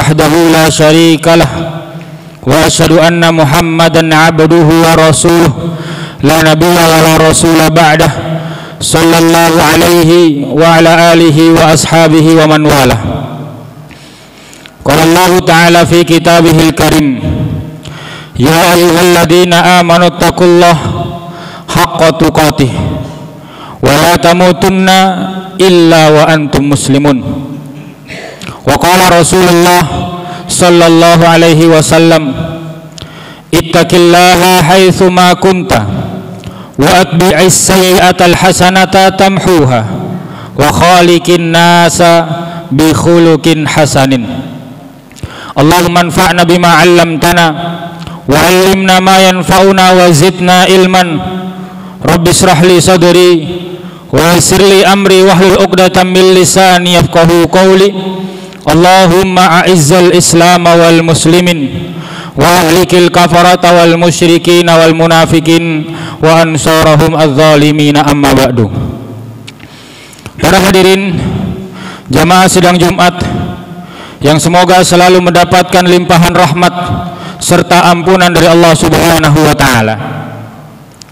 وحده لا شريك له وأشهد أن محمدا عبده ورسوله لا نبي ولا رسول بعده صلى الله عليه وعلى آله وأصحابه ومن والاه. قال الله تعالى في كتابه الكريم يا أيها الذين آمنوا اتقوا الله حق تقاته ولا تموتن إلا وأنتم مسلمون. وقال رسول الله صلى الله عليه وسلم اتق الله حيثما كنت وأتبع السيئة الحسنة تمحوها وخالق الناس بخلق حسن. اللهم انفعنا بما علمتنا وعلمنا ما ينفعنا وزدنا علما. رب اشرح لي صدري ويسر لي أمري واحلل عقدة من لساني يفقهوا قولي. اللهم أعز الإسلام والمسلمين وأهلك الكفرة والمشركين والمنافقين وأنصارهم الظالمين. أما بعد. Para hadirin jamaah sidang Jumat yang semoga selalu mendapatkan limpahan rahmat serta ampunan dari Allah Subhanahu wa taala.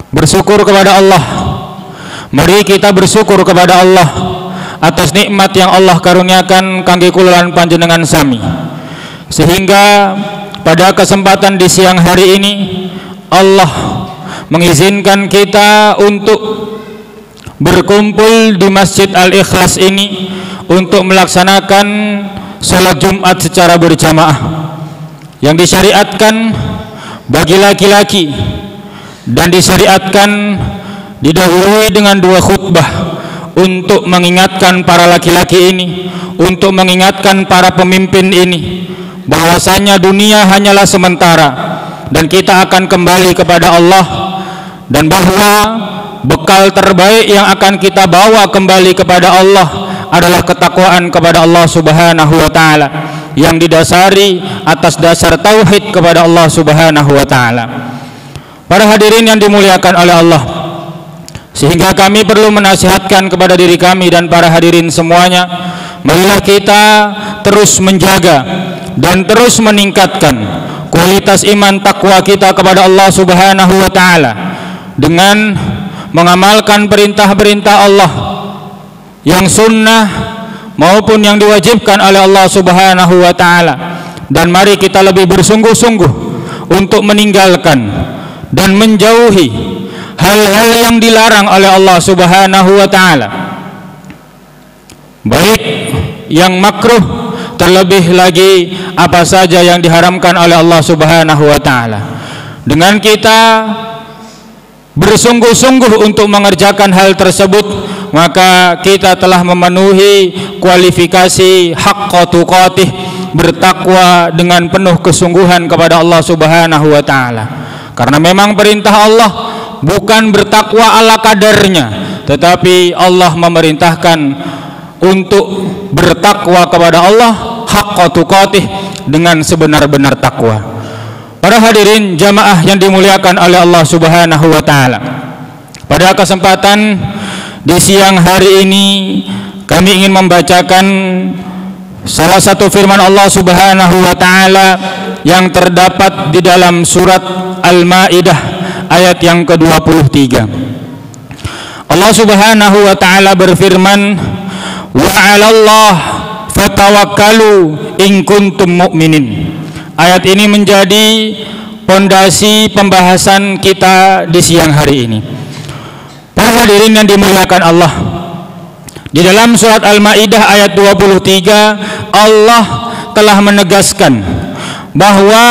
Bersyukur kepada Allah. Mari kita bersyukur kepada Allah atas nikmat yang Allah karuniakan kangge kula lan panjenengan sami. Sehingga pada kesempatan di siang hari ini Allah mengizinkan kita untuk berkumpul di Masjid Al-Ikhlas ini untuk melaksanakan salat Jumat secara berjamaah yang disyariatkan bagi laki-laki dan disyariatkan didahului dengan 2 khutbah untuk mengingatkan para laki-laki ini, untuk mengingatkan para pemimpin ini bahwasanya dunia hanyalah sementara dan kita akan kembali kepada Allah, dan bahwa bekal terbaik yang akan kita bawa kembali kepada Allah adalah ketakwaan kepada Allah Subhanahu wa taala yang didasari atas dasar tauhid kepada Allah Subhanahu wa taala. Para hadirin yang dimuliakan oleh Allah, sehingga kami perlu menasihatkan kepada diri kami dan para hadirin semuanya, marilah kita terus menjaga dan terus meningkatkan kualitas iman takwa kita kepada Allah Subhanahu wa taala dengan mengamalkan perintah-perintah Allah yang sunnah maupun yang diwajibkan oleh Allah Subhanahu wa taala, dan mari kita lebih bersungguh-sungguh untuk meninggalkan dan menjauhi hal-hal yang dilarang oleh Allah Subhanahu wa taala, baik yang makruh, terlebih lagi apa saja yang diharamkan oleh Allah Subhanahu wa taala. Dengan kita bersungguh-sungguh untuk mengerjakan hal tersebut, maka kita telah memenuhi kualifikasi haqqa tuqatih, bertakwa dengan penuh kesungguhan kepada Allah Subhanahu wa taala. Karena memang perintah Allah bukan bertakwa ala kadarnya, tetapi Allah memerintahkan untuk bertakwa kepada Allah haqqa tuqatih dengan sebenar-benar takwa. Para hadirin jamaah yang dimuliakan oleh Allah Subhanahu wa taala, pada kesempatan di siang hari ini kami ingin membacakan salah satu firman Allah Subhanahu wa taala yang terdapat di dalam surat Al-Maidah ayat yang ke-23. Allah Subhanahu wa taala berfirman, wa 'alallah fatawakkalu in kuntum mu'minin. Ayat ini menjadi pondasi pembahasan kita di siang hari ini. Para hadirin yang dimuliakan Allah, di dalam surat Al-Maidah ayat 23 Allah telah menegaskan bahwa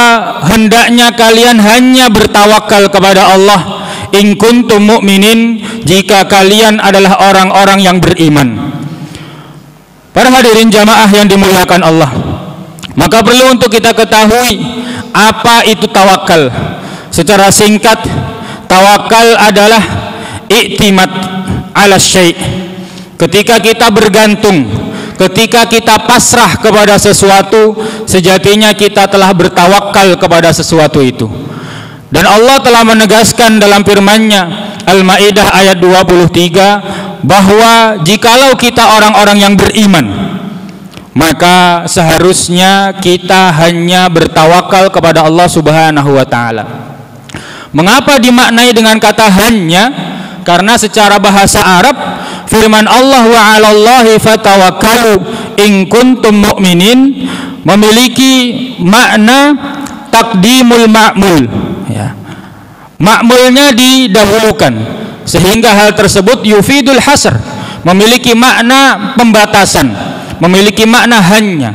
hendaknya kalian hanya bertawakal kepada Allah in kuntum mu'minin, jika kalian adalah orang-orang yang beriman. Para hadirin jamaah yang dimuliakan Allah, maka perlu untuk kita ketahui apa itu tawakal. Secara singkat, tawakal adalah i'timad ala syai'. Ketika kita bergantung, ketika kita pasrah kepada sesuatu, sejatinya kita telah bertawakal kepada sesuatu itu. Dan Allah telah menegaskan dalam firman-Nya Al-Maidah ayat 23 bahwa jikalau kita orang-orang yang beriman, maka seharusnya kita hanya bertawakal kepada Allah Subhanahu wa taala. Mengapa dimaknai dengan kata hanya? Karena secara bahasa Arab firman Allah wa 'alallahi fatawakkalu in kuntum mu'minin memiliki makna takdimul ma'mul, ya. Ma'mulnya didahulukan, sehingga hal tersebut yufidul hasr, memiliki makna pembatasan, memiliki makna hanya.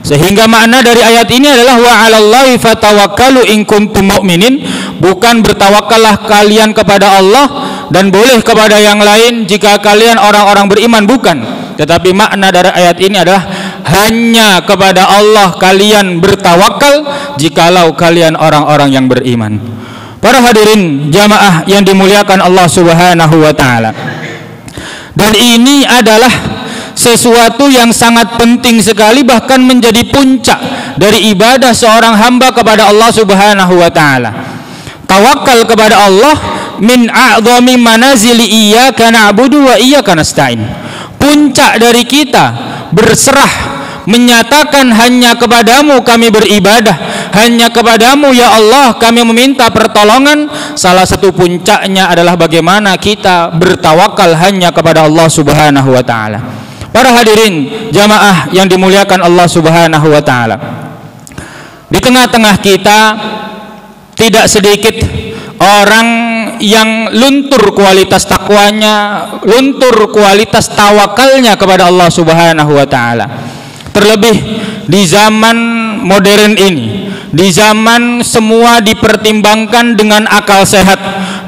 Sehingga makna dari ayat ini adalah wa 'alallahi fatawakkalu in kuntum mu'minin, bukan bertawakallah kalian kepada Allah dan boleh kepada yang lain jika kalian orang-orang beriman, bukan. Tetapi makna dari ayat ini adalah hanya kepada Allah kalian bertawakal jikalau kalian orang-orang yang beriman. Para hadirin jamaah yang dimuliakan Allah Subhanahu wa taala. Dan ini adalah sesuatu yang sangat penting sekali, bahkan menjadi puncak dari ibadah seorang hamba kepada Allah Subhanahu wa taala. Tawakal kepada Allah min a'dhami manazili iyyaka na'budu wa iyyaka nasta'in. Puncak dari kita berserah, menyatakan hanya kepadamu kami beribadah, hanya kepadamu ya Allah kami meminta pertolongan. Salah satu puncaknya adalah bagaimana kita bertawakal hanya kepada Allah Subhanahu wa taala. Para hadirin jamaah yang dimuliakan Allah Subhanahu wa taala, di tengah-tengah kita tidak sedikit orang yang luntur kualitas takwanya, luntur kualitas tawakalnya kepada Allah Subhanahu wa taala. Terlebih di zaman modern ini, di zaman semua dipertimbangkan dengan akal sehat,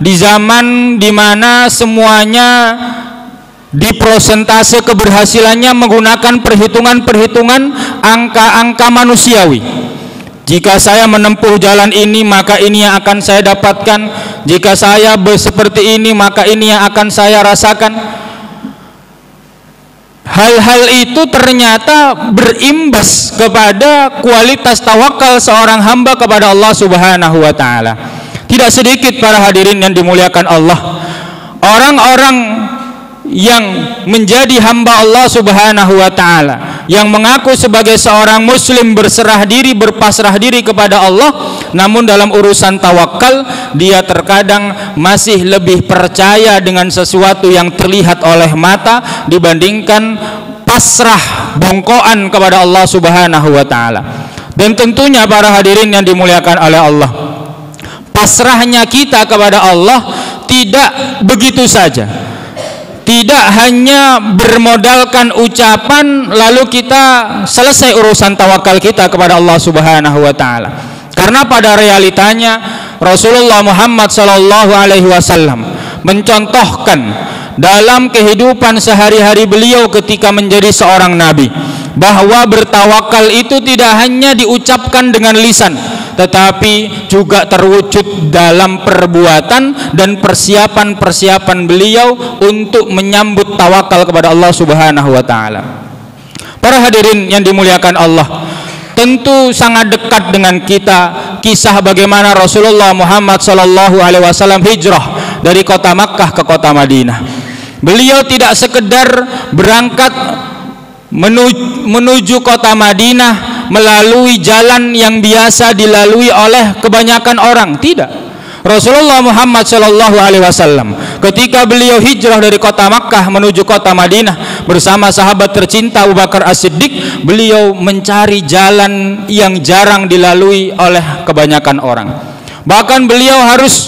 di zaman di mana semuanya diprosentase keberhasilannya menggunakan perhitungan-perhitungan angka-angka manusiawi. Jika saya menempuh jalan ini, maka ini yang akan saya dapatkan. Jika saya seperti ini, maka ini yang akan saya rasakan. Hal-hal itu ternyata berimbas kepada kualitas tawakal seorang hamba kepada Allah Subhanahu wa taala. Tidak sedikit para hadirin yang dimuliakan Allah, orang-orang yang menjadi hamba Allah Subhanahu wa taala, yang mengaku sebagai seorang muslim, berserah diri, berpasrah diri kepada Allah, namun dalam urusan tawakal dia terkadang masih lebih percaya dengan sesuatu yang terlihat oleh mata dibandingkan pasrah bongkoan kepada Allah Subhanahu wa taala. Dan tentunya para hadirin yang dimuliakan oleh Allah, pasrahnya kita kepada Allah tidak begitu saja, tidak hanya bermodalkan ucapan lalu kita selesai urusan tawakal kita kepada Allah Subhanahu wa taala. Karena pada realitanya Rasulullah Muhammad sallallahu alaihi wasallam mencontohkan dalam kehidupan sehari-hari beliau ketika menjadi seorang nabi, bahwa bertawakal itu tidak hanya diucapkan dengan lisan, tetapi juga terwujud dalam perbuatan dan persiapan-persiapan beliau untuk menyambut tawakal kepada Allah Subhanahu wa taala. Para hadirin yang dimuliakan Allah, tentu sangat dekat dengan kita kisah bagaimana Rasulullah Muhammad sallallahu alaihi wasallam hijrah dari kota Makkah ke kota Madinah. Beliau tidak sekedar berangkat menuju kota Madinah melalui jalan yang biasa dilalui oleh kebanyakan orang, tidak. Rasulullah Muhammad sallallahu alaihi wasallam ketika beliau hijrah dari kota Makkah menuju kota Madinah bersama sahabat tercinta Abu Bakar As-Siddiq, beliau mencari jalan yang jarang dilalui oleh kebanyakan orang. Bahkan beliau harus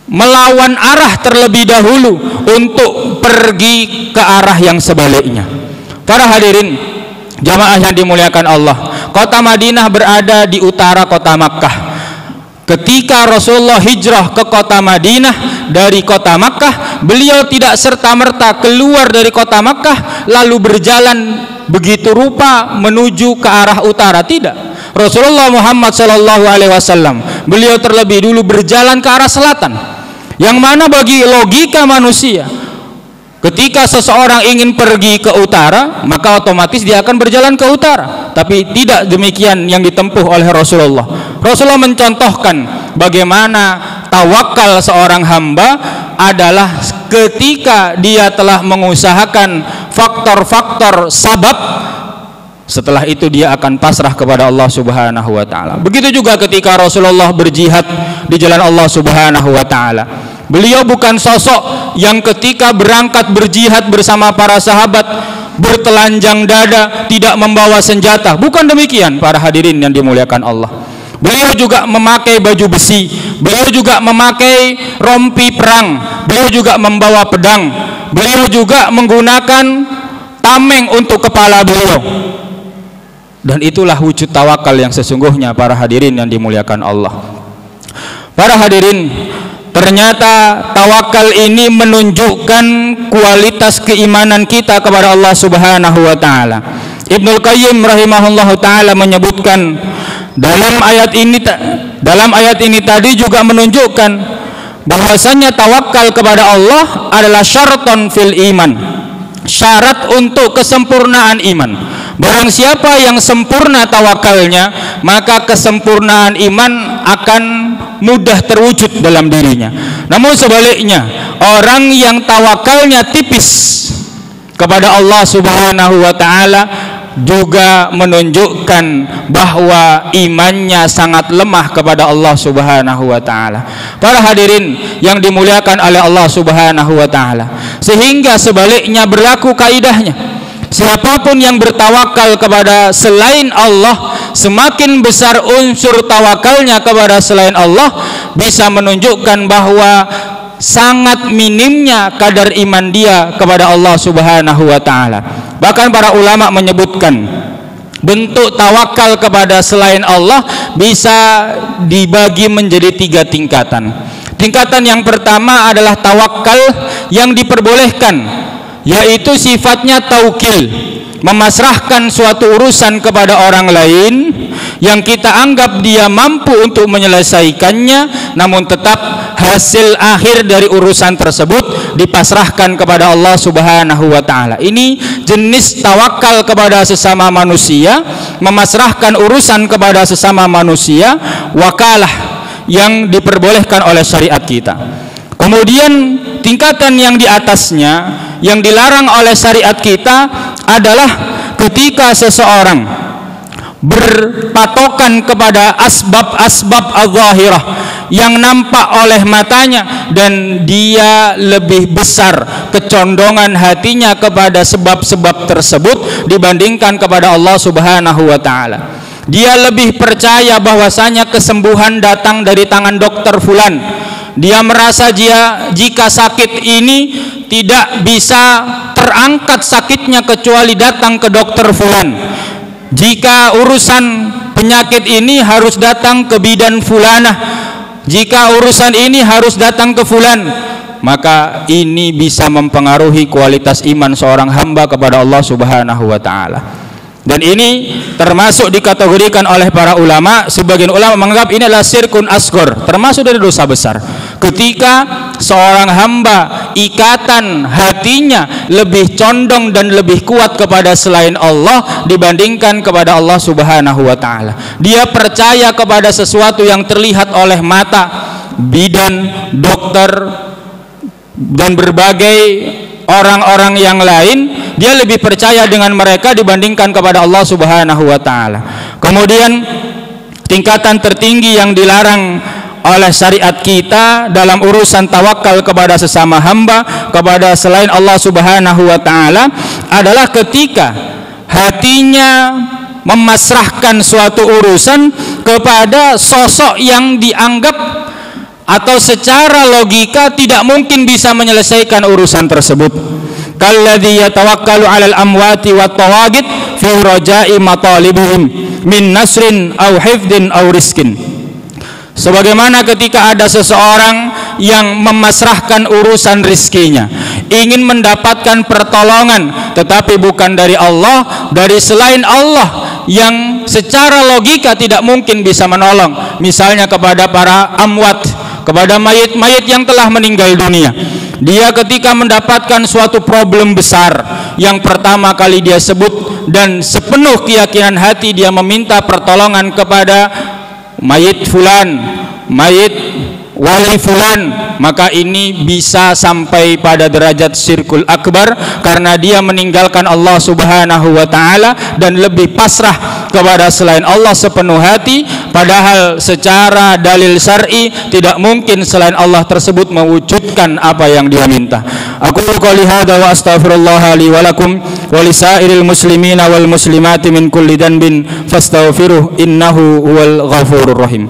melawan arah terlebih dahulu untuk pergi ke arah yang sebaliknya. Para hadirin jamaah yang dimuliakan Allah, kota Madinah berada di utara kota Makkah. Ketika Rasulullah hijrah ke kota Madinah dari kota Makkah, beliau tidak serta-merta keluar dari kota Makkah lalu berjalan begitu rupa menuju ke arah utara, tidak. Rasulullah Muhammad SAW beliau terlebih dulu berjalan ke arah selatan, yang mana bagi logika manusia ketika seseorang ingin pergi ke utara maka otomatis dia akan berjalan ke utara. Tapi tidak demikian yang ditempuh oleh Rasulullah. Rasulullah mencontohkan bagaimana tawakal seorang hamba adalah ketika dia telah mengusahakan faktor-faktor sabab Setelah itu dia akan pasrah kepada Allah Subhanahu wa taala. Begitu juga ketika Rasulullah berjihad di jalan Allah Subhanahu wa taala. Beliau bukan sosok yang ketika berangkat berjihad bersama para sahabat bertelanjang dada, tidak membawa senjata. Bukan demikian para hadirin yang dimuliakan Allah. Beliau juga memakai baju besi, beliau juga memakai rompi perang, beliau juga membawa pedang, beliau juga menggunakan tameng untuk kepala beliau. Dan itulah wujud tawakal yang sesungguhnya para hadirin yang dimuliakan Allah. Para hadirin, ternyata tawakal ini menunjukkan kualitas keimanan kita kepada Allah Subhanahu wa taala. Ibnul Qayyim rahimahullahu taala menyebutkan dalam ayat ini tadi juga menunjukkan bahwasanya tawakal kepada Allah adalah syaraton fil iman. Syarat untuk kesempurnaan iman. Barang siapa yang sempurna tawakalnya, maka kesempurnaan iman akan mudah terwujud dalam dirinya. Namun sebaliknya, orang yang tawakalnya tipis kepada Allah Subhanahu wa taala juga menunjukkan bahwa imannya sangat lemah kepada Allah Subhanahu wa taala. Para hadirin yang dimuliakan oleh Allah Subhanahu wa taala. Sehingga sebaliknya berlaku kaidahnya. Siapapun yang bertawakal kepada selain Allah, semakin besar unsur tawakalnya kepada selain Allah, bisa menunjukkan bahwa sangat minimnya kadar iman dia kepada Allah Subhanahu wa taala. Bahkan para ulama menyebutkan bentuk tawakal kepada selain Allah bisa dibagi menjadi 3 tingkatan. Tingkatan yang pertama adalah tawakal yang diperbolehkan, yaitu sifatnya taukil, memasrahkan suatu urusan kepada orang lain yang kita anggap dia mampu untuk menyelesaikannya, namun tetap hasil akhir dari urusan tersebut dipasrahkan kepada Allah Subhanahu wa taala. Ini jenis tawakal kepada sesama manusia, memasrahkan urusan kepada sesama manusia, wakalah yang diperbolehkan oleh syariat kita. Kemudian tingkatan yang di atasnya yang dilarang oleh syariat kita adalah ketika seseorang berpatokan kepada asbab-asbab al-zahirah yang nampak oleh matanya, dan dia lebih besar kecondongan hatinya kepada sebab-sebab tersebut dibandingkan kepada Allah Subhanahu wa taala. Dia lebih percaya bahwasanya kesembuhan datang dari tangan dokter fulan. Dia merasa jika sakit ini tidak bisa terangkat sakitnya kecuali datang ke dokter fulan. Jika urusan penyakit ini harus datang ke bidan fulanah, jika urusan ini harus datang ke fulan, maka ini bisa mempengaruhi kualitas iman seorang hamba kepada Allah Subhanahu wa taala. Dan ini termasuk dikategorikan oleh para ulama, sebagian ulama menganggap ini adalah syirkun asghar, termasuk dari dosa besar. Ketika seorang hamba ikatan hatinya lebih condong dan lebih kuat kepada selain Allah dibandingkan kepada Allah Subhanahu wa taala. Dia percaya kepada sesuatu yang terlihat oleh mata, bidan, dokter, dan berbagai orang-orang yang lain. Dia lebih percaya dengan mereka dibandingkan kepada Allah Subhanahu wa taala. Kemudian tingkatan tertinggi yang dilarang oleh syariat kita dalam urusan tawakal kepada sesama hamba, kepada selain Allah Subhanahu wa taala, adalah ketika hatinya memasrahkan suatu urusan kepada sosok yang dianggap atau secara logika tidak mungkin bisa menyelesaikan urusan tersebut. Kalladzi yatawakkalu 'alal amwati wat tawagit fi raja'i matalibihim min nasrin aw hifdin aw rizkin. Sebagaimana ketika ada seseorang yang memasrahkan urusan rizkinya, ingin mendapatkan pertolongan tetapi bukan dari Allah, dari selain Allah yang secara logika tidak mungkin bisa menolong, misalnya kepada para amwat, kepada mayit-mayit yang telah meninggal dunia. Dia ketika mendapatkan suatu problem besar, yang pertama kali dia sebut dan sepenuh keyakinan hati dia meminta pertolongan kepada mayit fulan, mayit wali fulan, maka ini bisa sampai pada derajat syirkul akbar karena dia meninggalkan Allah Subhanahu wa taala dan lebih pasrah kepada selain Allah sepenuh hati, padahal secara dalil syar'i tidak mungkin selain Allah tersebut mewujudkan apa yang dia minta. Aku qouli hadza wa astaghfirullah li wa lakum wa lisairil muslimina wal muslimati min kulli dhanbin fastaghfiruh innahu huwal ghafurur rahim.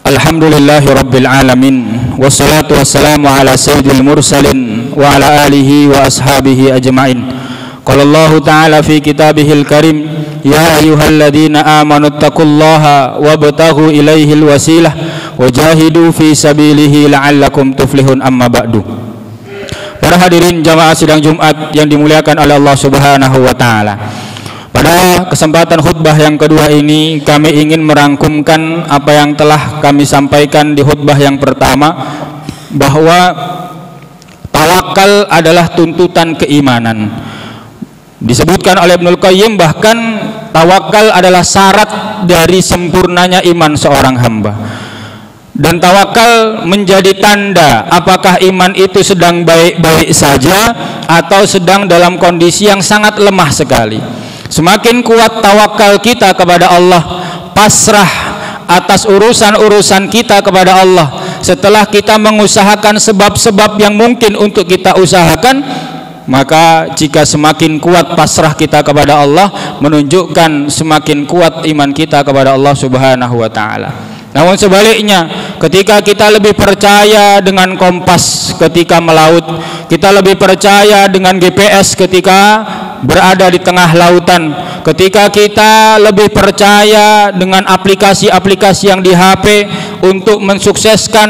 Alhamdulillahi rabbil alamin, wassalatu wassalamu ala sayyidil mursalin wa ala alihi wa ashabihi ajma'in. Qala Allah ta'ala fi kitabihil karim, ya ayyuhalladzina amanu taqullaha wabtaghu ilaihil wasilah wajahidu fi sabilihi la'allakum tuflihun. Amma ba'du. Para hadirin jamaah sidang Jumat yang dimuliakan oleh Allah Subhanahu wa taala. Pada kesempatan khutbah yang kedua ini kami ingin merangkumkan apa yang telah kami sampaikan di khutbah yang pertama, bahwa tawakal adalah tuntutan keimanan. Disebutkan oleh Ibnul Qayyim bahkan tawakal adalah syarat dari sempurnanya iman seorang hamba. Dan tawakal menjadi tanda apakah iman itu sedang baik-baik saja atau sedang dalam kondisi yang sangat lemah sekali. Semakin kuat tawakal kita kepada Allah, pasrah atas urusan-urusan kita kepada Allah, setelah kita mengusahakan sebab-sebab yang mungkin untuk kita usahakan, maka jika semakin kuat pasrah kita kepada Allah, menunjukkan semakin kuat iman kita kepada Allah Subhanahu wa taala. Namun sebaliknya, ketika kita lebih percaya dengan kompas ketika melaut, kita lebih percaya dengan GPS ketika berada di tengah lautan, ketika kita lebih percaya dengan aplikasi-aplikasi yang di HP untuk mensukseskan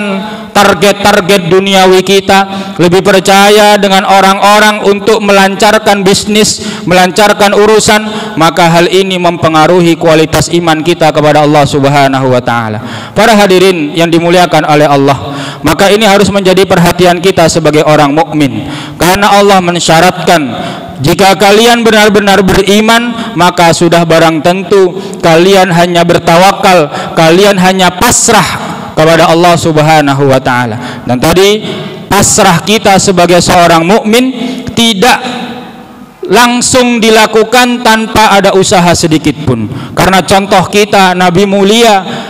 target-target duniawi kita, lebih percaya dengan orang-orang untuk melancarkan bisnis, melancarkan urusan, maka hal ini mempengaruhi kualitas iman kita kepada Allah Subhanahu wa taala. Para hadirin yang dimuliakan oleh Allah, maka ini harus menjadi perhatian kita sebagai orang mukmin, karena Allah mensyaratkan jika kalian benar-benar beriman, maka sudah barang tentu kalian hanya bertawakal, kalian hanya pasrah kepada Allah Subhanahu wa taala. Dan tadi pasrah kita sebagai seorang mukmin tidak langsung dilakukan tanpa ada usaha sedikit pun. Karena contoh kita Nabi mulia,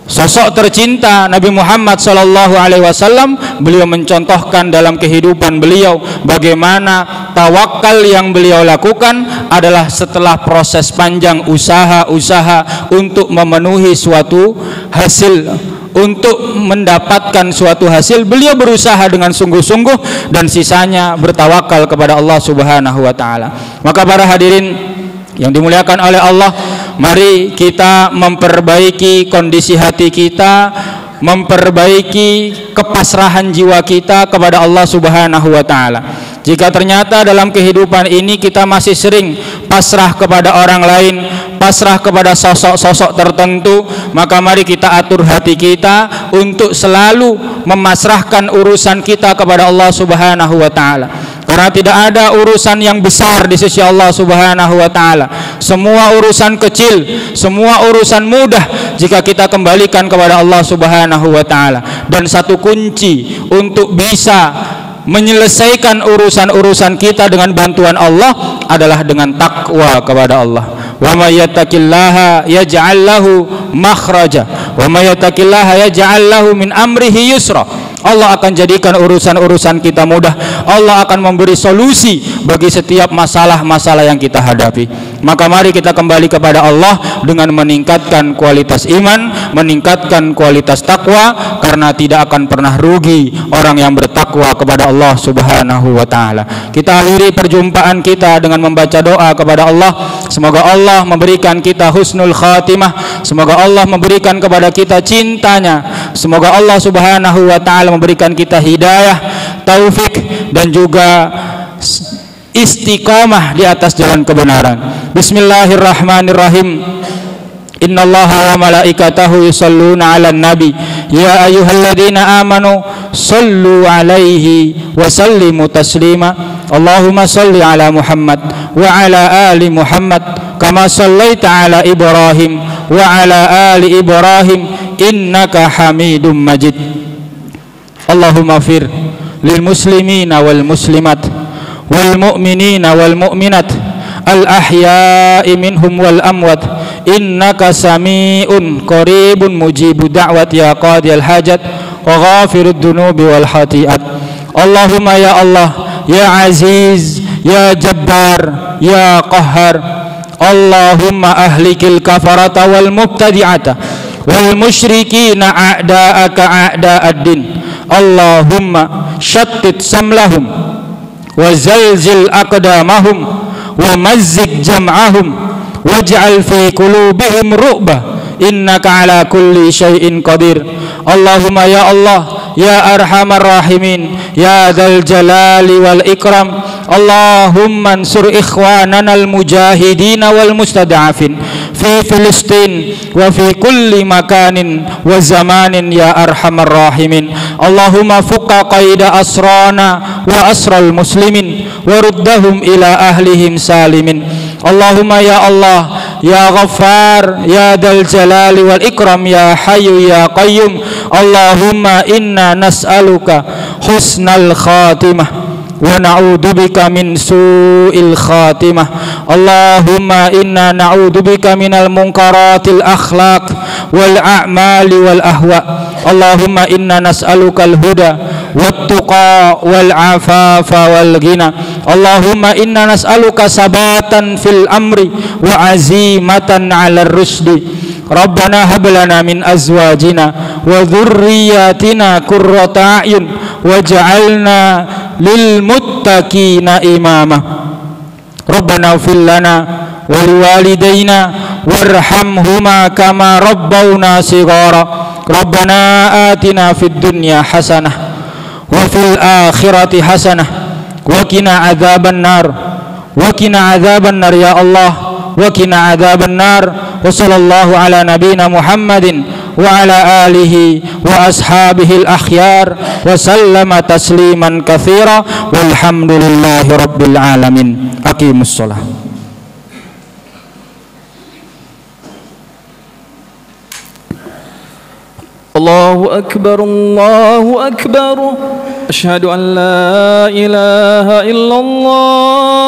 sosok tercinta Nabi Muhammad SAW, beliau mencontohkan dalam kehidupan beliau bagaimana tawakal yang beliau lakukan adalah setelah proses panjang usaha-usaha untuk memenuhi suatu hasil, untuk mendapatkan suatu hasil, beliau berusaha dengan sungguh-sungguh dan sisanya bertawakal kepada Allah Subhanahu wa taala. Maka para hadirin yang dimuliakan oleh Allah, mari kita memperbaiki kondisi hati kita, memperbaiki kepasrahan jiwa kita kepada Allah Subhanahu wa taala. Jika ternyata dalam kehidupan ini kita masih sering pasrah kepada orang lain, pasrah kepada sosok-sosok tertentu, maka mari kita atur hati kita untuk selalu memasrahkan urusan kita kepada Allah Subhanahu wa taala. Karena tidak ada urusan yang besar di sisi Allah Subhanahu wa taala. Semua urusan kecil, semua urusan mudah jika kita kembalikan kepada Allah Subhanahu wa taala. Dan satu kunci untuk bisa menyelesaikan urusan-urusan kita dengan bantuan Allah adalah dengan takwa kepada Allah. Wa may yattaqillaha yaj'al lahu makhraja wa may yattaqillaha yaj'al lahu min amrihi yusra. Allah akan jadikan urusan-urusan kita mudah. Allah akan memberi solusi bagi setiap masalah-masalah yang kita hadapi. Maka mari kita kembali kepada Allah dengan meningkatkan kualitas iman, meningkatkan kualitas takwa, karena tidak akan pernah rugi orang yang bertakwa kepada Allah Subhanahu wa taala. Kita akhiri perjumpaan kita dengan membaca doa kepada Allah. Semoga Allah memberikan kita husnul khatimah, semoga Allah memberikan kepada kita cintanya, semoga Allah Subhanahu wa taala memberikan kita hidayah, taufik, dan juga istiqamah di atas jalan kebenaran. Bismillahirrahmanirrahim. Innallaha wa malaikatahu yusholluna 'alan nabi ya ayyuhalladzina amanu shallu 'alaihi wa sallimu taslima. Allahumma shalli 'ala Muhammad wa 'ala ali Muhammad kama shallaita 'ala Ibrahim wa 'ala ali Ibrahim innaka Hamidum Majid. Allahumma fir lil muslimina wal muslimat wal mu'minina wal mu'minat al ahya'i minhum wal amwat innaka sami'un qaribun mujibud da'wat ya qadiyal hajat wa ghafirud dunubi wal khati'at. Allahumma ya Allah ya aziz ya jabbar ya qahhar. Allahumma ahlikil kafarata wal mubtadi'ata wal musyrikina a'da'aka a'da'ad din. Allahumma shattit samlahum wa zalzil aqdamahum wa mazzik jam'ahum waj'al fi qulubihim ru'bah innaka ala kulli syai'in qadir. Allahumma ya Allah ya arhamar rahimin ya dzal jalali wal ikram. Allahumma ansur ikhwanana al mujahidin wal mustada'afin fi Filistin wa fi kulli makanin wa zamanin ya arhamar rahimin. Allahumma fukka qaida asrana wa asral muslimin wa ruddahum ila ahlihim salimin. Allahumma ya Allah ya Ghaffar ya dzal jalali wal ikram ya hayyu ya qayyum. Allahumma inna nas'aluka husnal khatimah wa na'udzubika min su'il khatimah. Allahumma inna na'udzubika minal munkaratil akhlaq wal a'mali wal ahwa. Allahumma inna nas'alukal huda wat tuqa wal afafa wal ghina. Allahumma inna nas'aluka sabatan fil amri wa azimatan 'alar rusdi. Rabbana hab lana min azwajina wa dhurriyyatina qurrata a'yun waj'alna lil muttaqina imama. Rabbana ighfir lana wa liwalidayna warhamhuma kama rabbawna shighara. Rabbana atina fid dunya hasanah wa fil akhirati hasanah wa qina adzaban nar wa qina adzaban nar ya Allah wa qina adzaban nar. Wa sallallahu ala nabiyyina Muhammadin wa ala alihi wa ashabihi al-akhyar wa sallama tasliman katsira walhamdulillahi rabbil alamin. Aqimus shalah. Allahu akbar Allahu akbar. Asyhadu an la ilaha illallah.